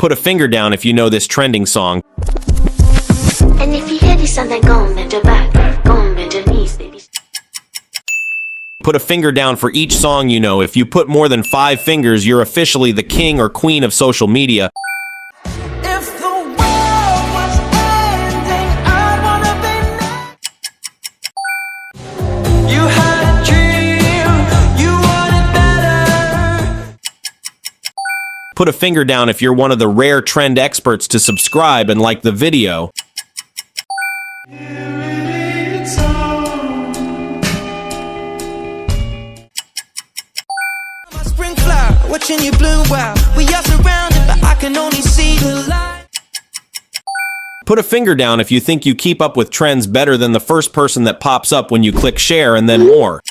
Put a finger down if you know this trending song. And if you hear this song, then go and bend your back, go and bend your knees, baby. Put a finger down for each song you know. If you put more than 5 fingers, you're officially the king or queen of social media. If the world was ending, I wanna be next. You had a dream, you wanted better. Put a finger down if you're one of the rare trend experts to subscribe and like the video. Spring flower, watching you bloom, wow. We are surrounded, but I can only see the light. Put a finger down if you think you keep up with trends better than the first person that pops up when you click share and then more.